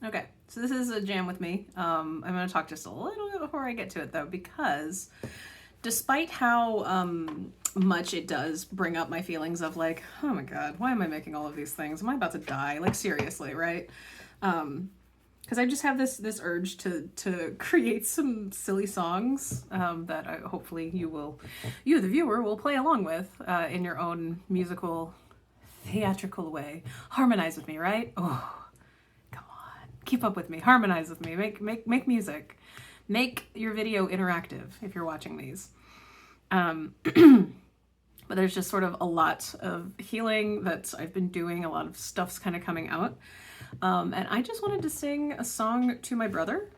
Okay, so this is a jam with me. I'm going to talk just a little bit before I get to it, though, because despite how much it does bring up my feelings of like, oh my god, why am I making all of these things? Am I about to die? Like seriously, right? Because I just have this urge to create some silly songs that hopefully you the viewer will play along with in your own musical theatrical way. Harmonize with me, right? Oh, keep up with me, harmonize with me, make music, make your video interactive if you're watching these. But there's just sort of a lot of healing that I've been doing. A lot of stuff's kind of coming out, and I just wanted to sing a song to my brother.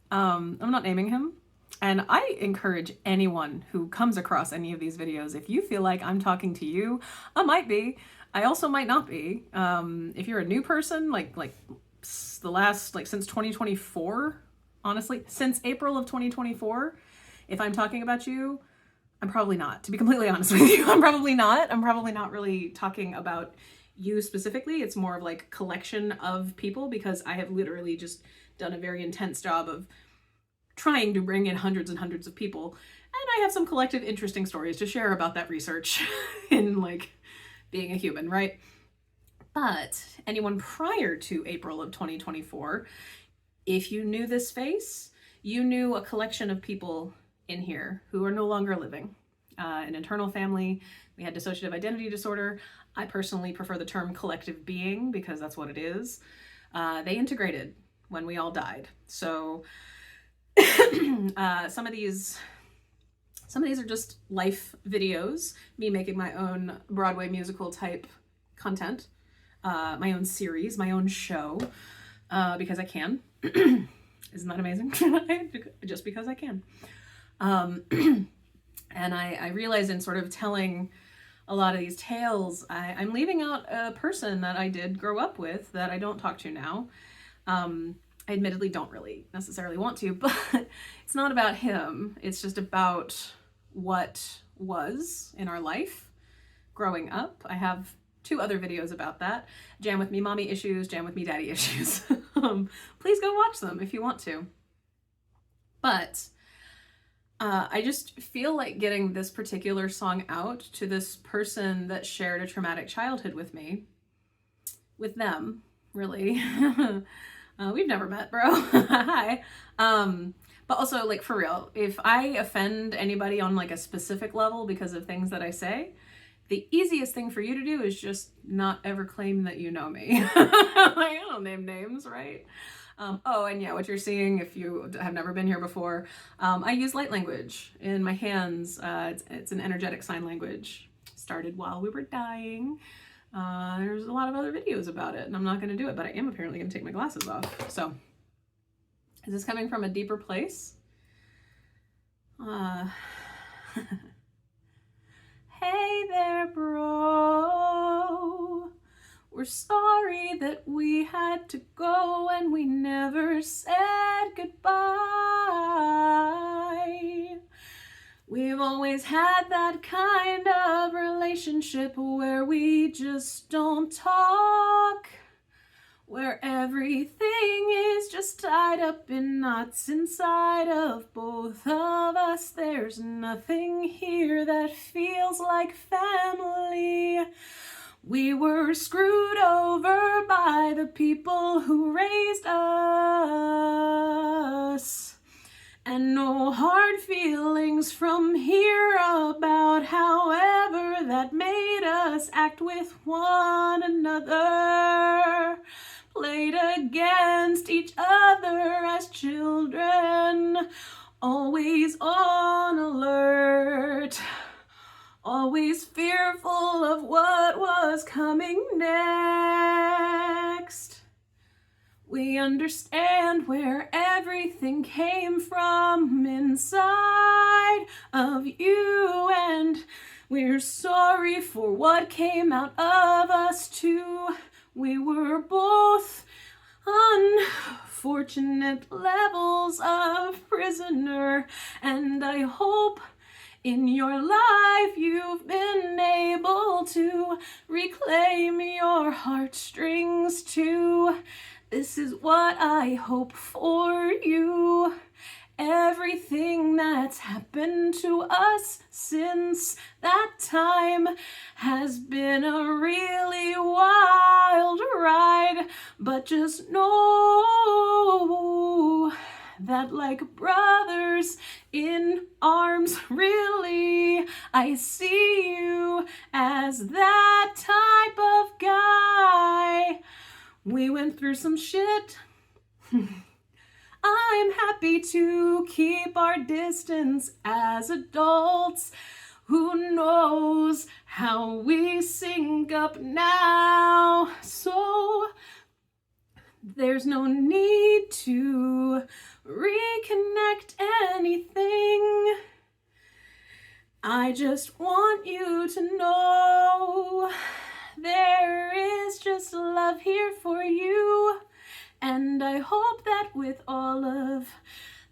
I'm not naming him. And I encourage anyone who comes across any of these videos, if you feel like I'm talking to you, I might be. I also might not be. If you're a new person, like the last, like since 2024, honestly, since April of 2024, if I'm talking about you, I'm probably not. To be completely honest with you, I'm probably not. I'm probably not really talking about you specifically. It's more of like collection of people because I have literally just done a very intense job of trying to bring in hundreds and hundreds of people. And I have some collective interesting stories to share about that research in like being a human, right? But anyone prior to April of 2024, if you knew this face, you knew a collection of people in here who are no longer living. An internal family, we had dissociative identity disorder. I personally prefer the term collective being because that's what it is. They integrated when we all died. So some of these are just life videos, me making my own Broadway musical type content, my own series, my own show, because I can. Isn't that amazing? Just because I can. And I realize in sort of telling a lot of these tales, I'm leaving out a person that I did grow up with that I don't talk to now. I admittedly don't really necessarily want to, but it's not about him. It's just about what was in our life growing up. I have 2 other videos about that. Jam with me mommy issues, jam with me daddy issues. Please go watch them if you want to. But I just feel like getting this particular song out to this person that shared a traumatic childhood with me, with them, really. We've never met, bro. Hi. But also, like, for real, if I offend anybody on like a specific level because of things that I say, the easiest thing for you to do is just not ever claim that you know me. Like, I don't name names, right? Oh, and yeah, what you're seeing, if you have never been here before, I use light language in my hands. It's an energetic sign language. Started while we were dying. There's a lot of other videos about it, and I'm not going to do it, but I am apparently going to take my glasses off. So, is this coming from a deeper place? Hey there, bro. We're sorry that we had to go and we never said goodbye. We've always had that kind of relationship where we just don't talk, where everything is just tied up in knots inside of both of us. There's nothing here that feels like family. We were screwed over by the people who raised us. And no hard feelings from here about however that made us act with one another. Played against each other as children, always on alert. Always fearful of what was coming next. We understand where everything came from inside of you, and we're sorry for what came out of us too. We were both unfortunate levels of prisoner, and I hope in your life you've been able to reclaim your heartstrings too. This is what I hope for you. Everything that's happened to us since that time has been a really wild ride, but just know that like brothers in arms, really, I see you as that type of guy. We went through some shit. I'm happy to keep our distance as adults. Who knows how we sync up now? So there's no need to reconnect anything. I just want you to know there is just love here for you. And I hope that with all of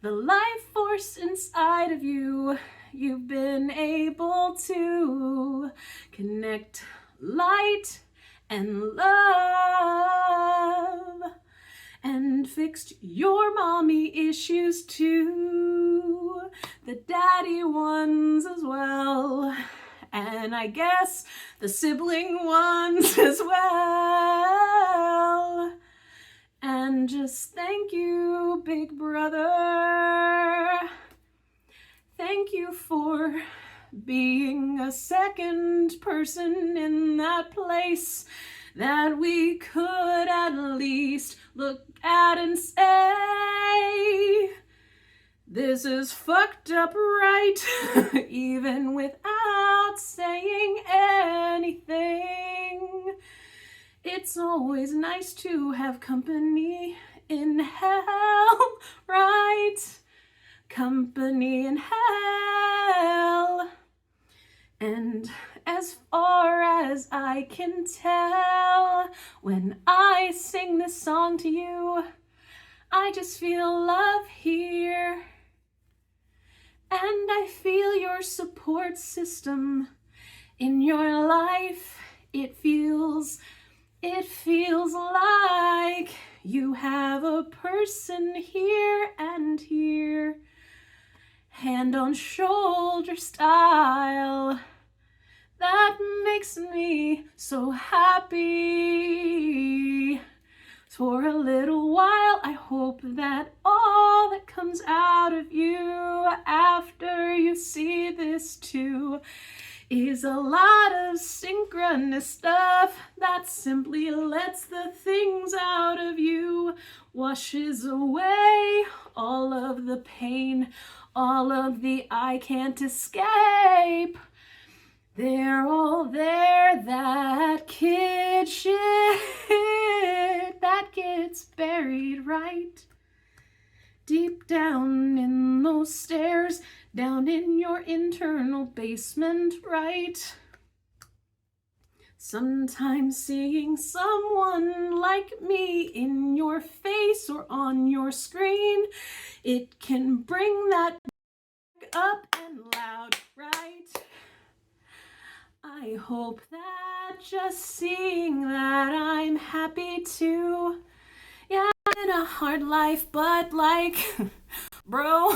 the life force inside of you, you've been able to connect light and love and fixed your mommy issues too, the daddy ones as well, and I guess the sibling ones as well. And just thank you, big brother. Thank you for being a second person in that place that we could at least look at and say, this is fucked up, right? Even without saying anything. It's always nice to have company in hell, right? Company in hell. And as far as I can tell, when I sing this song to you, I just feel love here. And I feel your support system in your life. It feels like you have a person here and here, hand on shoulder style. That makes me so happy. For a little while, I hope that all that comes out of you after you see this too is a lot of synchronous stuff that simply lets the things out of you, washes away all of the pain, all of the I can't escape. They're all there, that kid shit that gets buried right deep down in those stairs, down in your internal basement, right? Sometimes seeing someone like me in your face or on your screen, it can bring that up and loud, right? I hope that just seeing that I'm happy too. Yeah, in a hard life, but like, bro,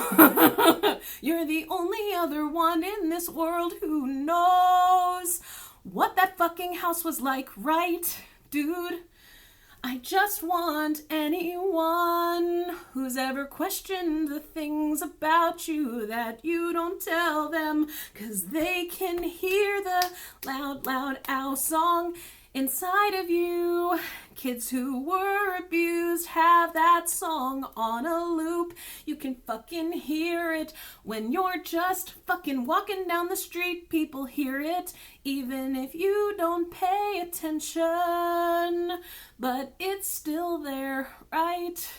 you're the only other one in this world who knows what that fucking house was like, right, dude? I just want anyone who's ever questioned the things about you that you don't tell them, 'cause they can hear the loud, loud ow song inside of you. Kids who were abused have that song on a loop. You can fucking hear it when you're just fucking walking down the street. People hear it even if you don't pay attention, but it's still there, right?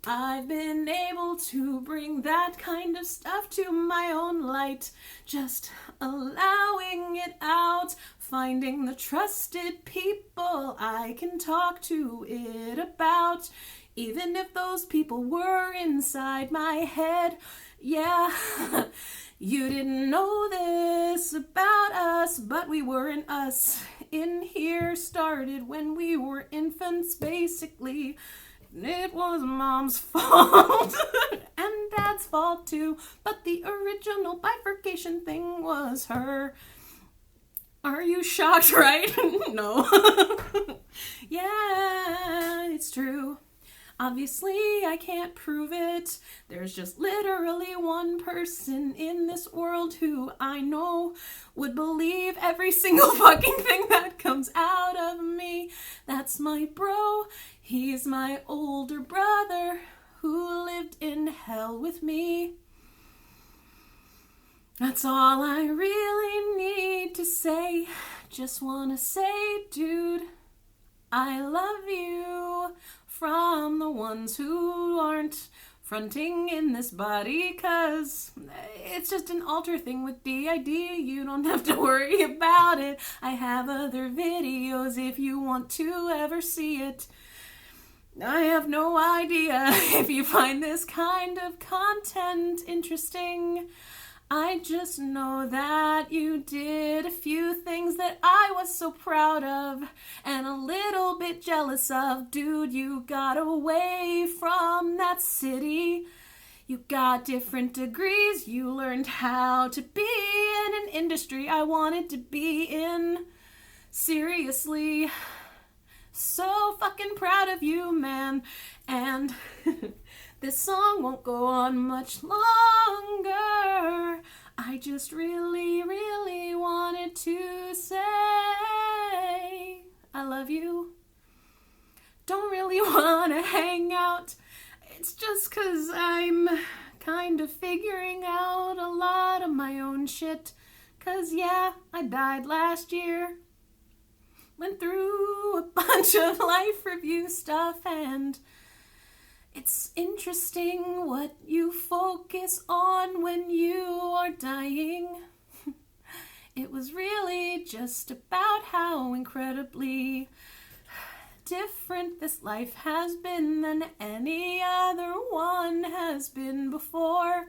I've been able to bring that kind of stuff to my own light, just allowing it out, finding the trusted people I can talk to it about, even if those people were inside my head. Yeah, you didn't know this about us, but we weren't us in here started when we were infants, basically. It was Mom's fault and Dad's fault too, but the original bifurcation thing was her. Are you shocked, right? No. Yeah, it's true. Obviously, I can't prove it. There's just literally one person in this world who I know would believe every single fucking thing that comes out of me. That's my bro. He's my older brother who lived in hell with me. That's all I really need to say. Just wanna say, dude, I love you. From the ones who aren't fronting in this body, 'cause it's just an alter thing with DID. You don't have to worry about it. I have other videos if you want to ever see it. I have no idea if you find this kind of content interesting. I just know that you did a few things that I was so proud of and a little bit jealous of. Dude, you got away from that city. You got different degrees. You learned how to be in an industry I wanted to be in. Seriously. So fucking proud of you, man. And this song won't go on much longer. I just really, really wanted to say I love you. Don't really want to hang out. It's just 'cause I'm kind of figuring out a lot of my own shit. 'Cause yeah, I died last year. Went through a bunch of life review stuff, and it's interesting what you focus on when you are dying. It was really just about how incredibly different this life has been than any other one has been before.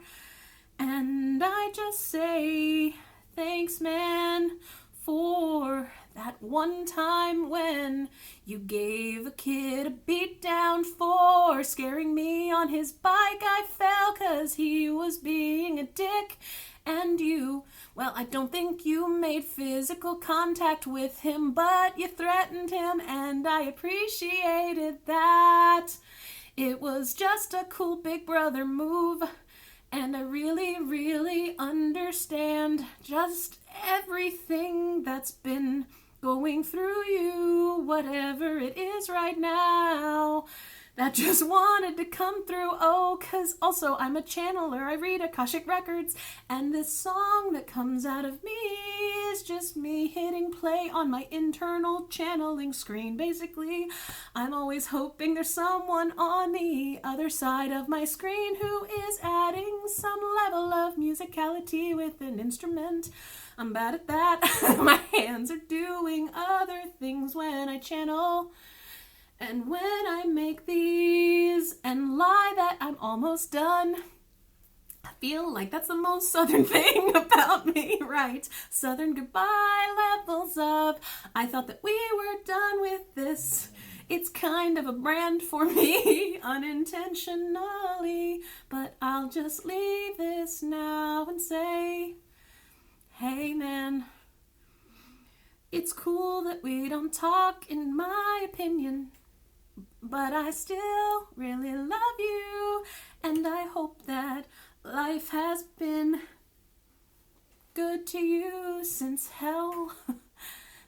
And I just say thanks, man, for that one time when you gave a kid a beat down for scaring me on his bike. I fell 'cause he was being a dick. And you, well, I don't think you made physical contact with him, but you threatened him, and I appreciated that. It was just a cool big brother move. And I really, really understand just everything that's been going through you, whatever it is right now, that just wanted to come through. Oh, 'cause also I'm a channeler. I read Akashic Records, and this song that comes out of me is just me hitting play on my internal channeling screen. Basically, I'm always hoping there's someone on the other side of my screen who is adding some level of musicality with an instrument. I'm bad at that. My hands are doing other things when I channel. And when I make these and lie that I'm almost done, I feel like that's the most southern thing about me, right? Southern goodbye levels of, I thought that we were done with this. It's kind of a brand for me, unintentionally. But I'll just leave this now and say, hey man, it's cool that we don't talk, in my opinion, but I still really love you, and I hope that life has been good to you since hell,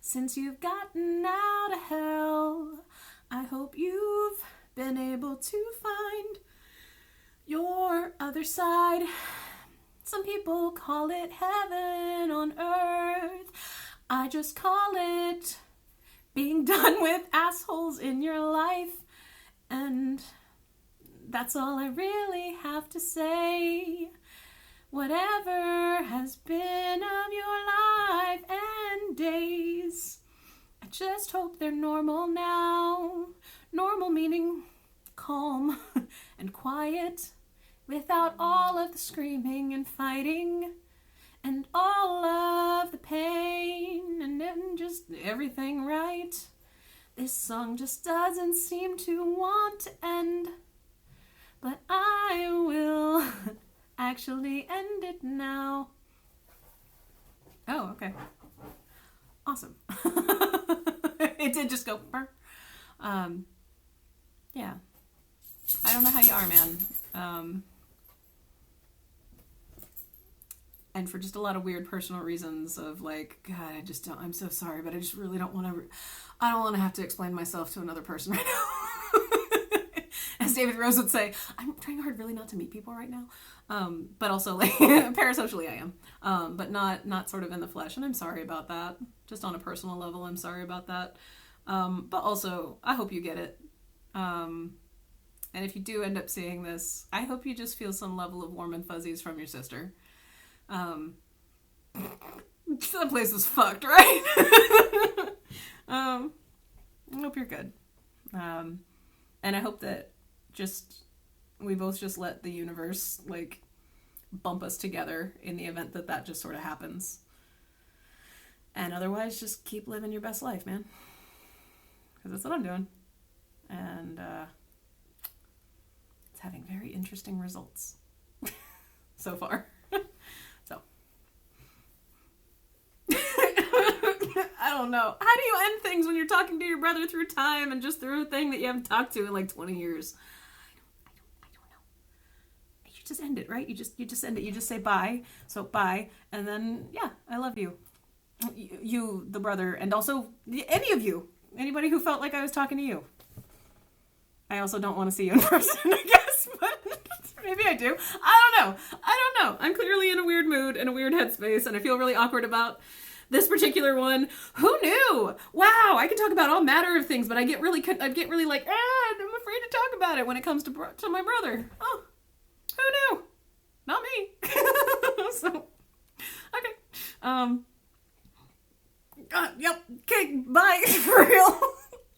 since you've gotten out of hell. I hope you've been able to find your other side. Some people call it heaven on earth. I just call it being done with assholes in your life. And that's all I really have to say. Whatever has been of your life and days, I just hope they're normal now. Normal meaning calm and quiet, without all of the screaming and fighting and all of the pain and then just everything right. This song just doesn't seem to want to end, but I will actually end it now. Oh, okay. Awesome. It did just go burr. Yeah. I don't know how you are, man. And for just a lot of weird personal reasons of like, God, I just don't, I'm so sorry, but I just really don't want to, I don't want to have to explain myself to another person right now. As David Rose would say, I'm trying hard really not to meet people right now. But also like parasocially I am. But not sort of in the flesh. And I'm sorry about that. Just on a personal level, I'm sorry about that. But also, I hope you get it. And if you do end up seeing this, I hope you just feel some level of warm and fuzzies from your sister. That place was fucked, right? I hope you're good. And I hope that we both just let the universe, like, bump us together in the event that just sort of happens. And otherwise, just keep living your best life, man. Because that's what I'm doing. And, it's having very interesting results so far. So. I don't know. How do you end things when you're talking to your brother through time and just through a thing that you haven't talked to in like 20 years? I don't know. You just end it, right? You just end it. You just say bye. So bye. And then, yeah, I love you. You, the brother, and also any of you. Anybody who felt like I was talking to you. I also don't want to see you in person, I guess, but maybe I do. I don't know. I'm clearly in a weird mood and a weird headspace, and I feel really awkward about this particular one. Who knew? Wow, I can talk about all manner of things, but I'd get really like, I'm afraid to talk about it when it comes to my brother. Oh, who knew? Not me. So, okay. Yep. Okay, bye. For real.